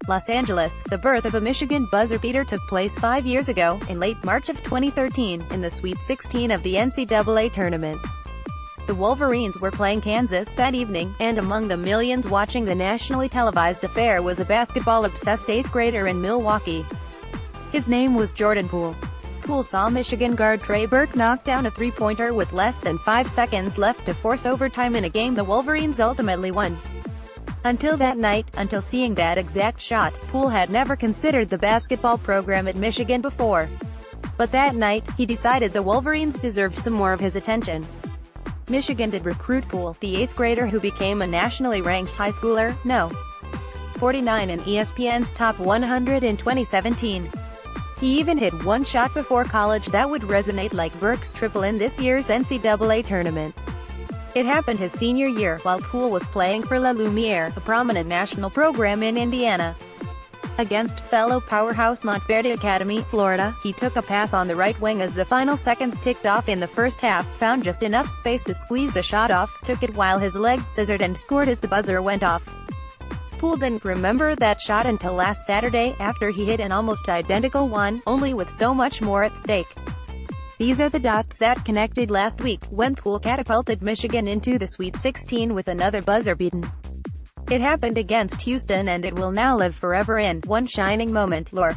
Los Angeles. The birth of a Michigan buzzer beater took place 5 years ago, in late March of 2013, in the Sweet 16 of the NCAA tournament. The Wolverines were playing Kansas that evening, and among the millions watching the nationally televised affair was a basketball-obsessed 8th grader in Milwaukee. His name was Jordan Poole. Poole saw Michigan guard Trey Burke knock down a three-pointer with less than 5 seconds left to force overtime in a game the Wolverines ultimately won. Until that night, until seeing that exact shot, Poole had never considered the basketball program at Michigan before. But that night, he decided the Wolverines deserved some more of his attention. Michigan did recruit Poole, the 8th grader who became a nationally ranked high schooler, No. 49 in ESPN's Top 100 in 2017. He even hit one shot before college that would resonate like Burke's triple in this year's NCAA tournament. It happened his senior year, while Poole was playing for La Lumiere, a prominent national program in Indiana. Against fellow powerhouse Montverde Academy, Florida, he took a pass on the right wing as the final seconds ticked off in the first half, found just enough space to squeeze a shot off, took it while his legs scissored and scored as the buzzer went off. Poole didn't remember that shot until last Saturday, after he hit an almost identical one, only with so much more at stake. These are the dots that connected last week, when Poole catapulted Michigan into the Sweet 16 with another buzzer beaten. It happened against Houston, and it will now live forever in one shining moment lore.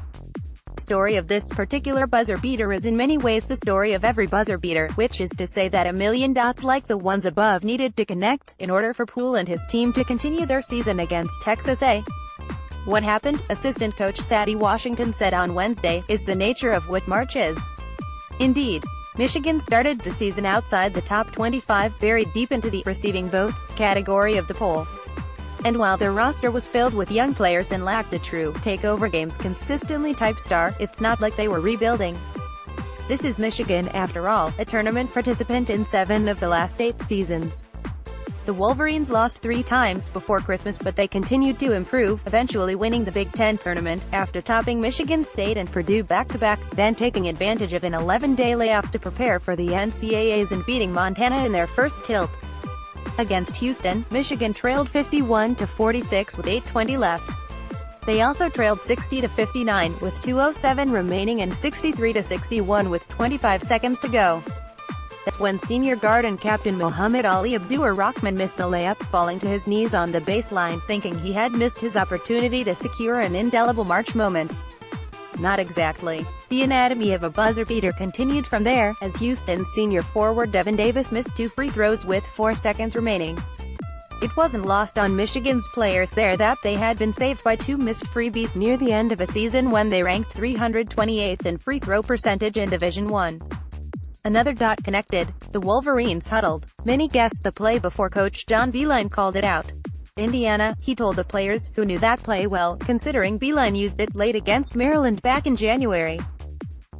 The story of this particular buzzer beater is in many ways the story of every buzzer beater, which is to say that a million dots like the ones above needed to connect, in order for Poole and his team to continue their season against Texas A. What happened, assistant coach Sadie Washington said on Wednesday, is the nature of what March is. Indeed, Michigan started the season outside the top 25, buried deep into the receiving votes category of the poll. And while their roster was filled with young players and lacked a true takeover games consistently type star, it's not like they were rebuilding. This is Michigan, after all, a tournament participant in 7 of the last 8 seasons. The Wolverines lost 3 times before Christmas, but they continued to improve, eventually winning the Big Ten tournament, after topping Michigan State and Purdue back-to-back, then taking advantage of an 11-day layoff to prepare for the NCAAs and beating Montana in their first tilt. Against Houston, Michigan trailed 51-46 with 8:20 left. They also trailed 60-59 with 2:07 remaining and 63-61 with 25 seconds to go. That's when senior guard and captain Muhammad Ali Abdur-Rahman missed a layup, falling to his knees on the baseline, thinking he had missed his opportunity to secure an indelible March moment. Not exactly. The anatomy of a buzzer beater continued from there, as Houston's senior forward Devin Davis missed 2 free throws with 4 seconds remaining. It wasn't lost on Michigan's players there that they had been saved by 2 missed freebies near the end of a season when they ranked 328th in free throw percentage in Division I. Another dot connected. The Wolverines huddled. Many guessed the play before coach John Beilein called it out. Indiana, he told the players, who knew that play well, considering Beilein used it late against Maryland back in January.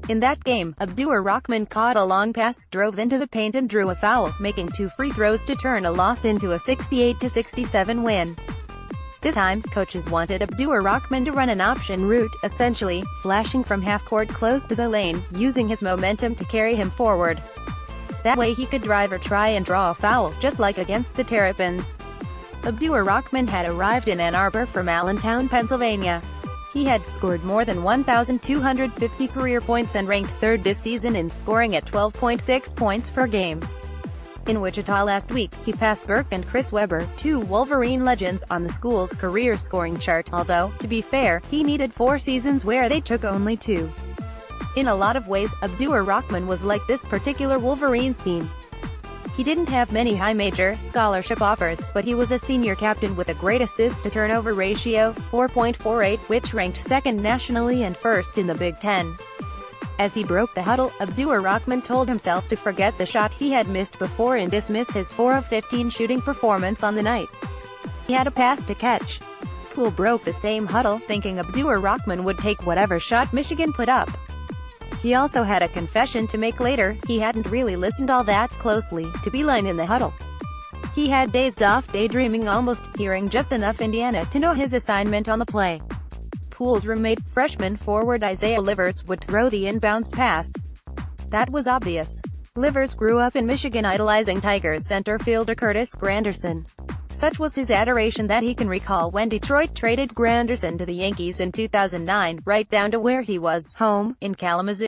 In that game, Abdur-Rahman caught a long pass, drove into the paint and drew a foul, making 2 free throws to turn a loss into a 68-67 win. This time, coaches wanted Abdur-Rahman to run an option route, essentially, flashing from half-court close to the lane, using his momentum to carry him forward. That way he could drive or try and draw a foul, just like against the Terrapins. Abdur-Rahman had arrived in Ann Arbor from Allentown, Pennsylvania. He had scored more than 1,250 career points and ranked 3rd this season in scoring at 12.6 points per game. In Wichita last week, he passed Burke and Chris Webber, 2 Wolverine legends, on the school's career scoring chart, although, to be fair, he needed 4 seasons where they took only 2. In a lot of ways, Abdur-Rahman was like this particular Wolverines team. He didn't have many high-major scholarship offers, but he was a senior captain with a great assist-to-turnover ratio, 4.48, which ranked 2nd nationally and 1st in the Big Ten. As he broke the huddle, Abdur-Rahman told himself to forget the shot he had missed before and dismiss his 4 of 15 shooting performance on the night. He had a pass to catch. Poole broke the same huddle, thinking Abdur-Rahman would take whatever shot Michigan put up. He also had a confession to make later. He hadn't really listened all that closely to Beilein in the huddle. He had dazed off daydreaming, almost hearing just enough Indiana to know his assignment on the play. Poole's roommate, freshman forward Isaiah Livers, would throw the inbounds pass. That was obvious. Livers grew up in Michigan idolizing Tigers center fielder Curtis Granderson. Such was his adoration that he can recall when Detroit traded Granderson to the Yankees in 2009, right down to where he was, home, in Kalamazoo.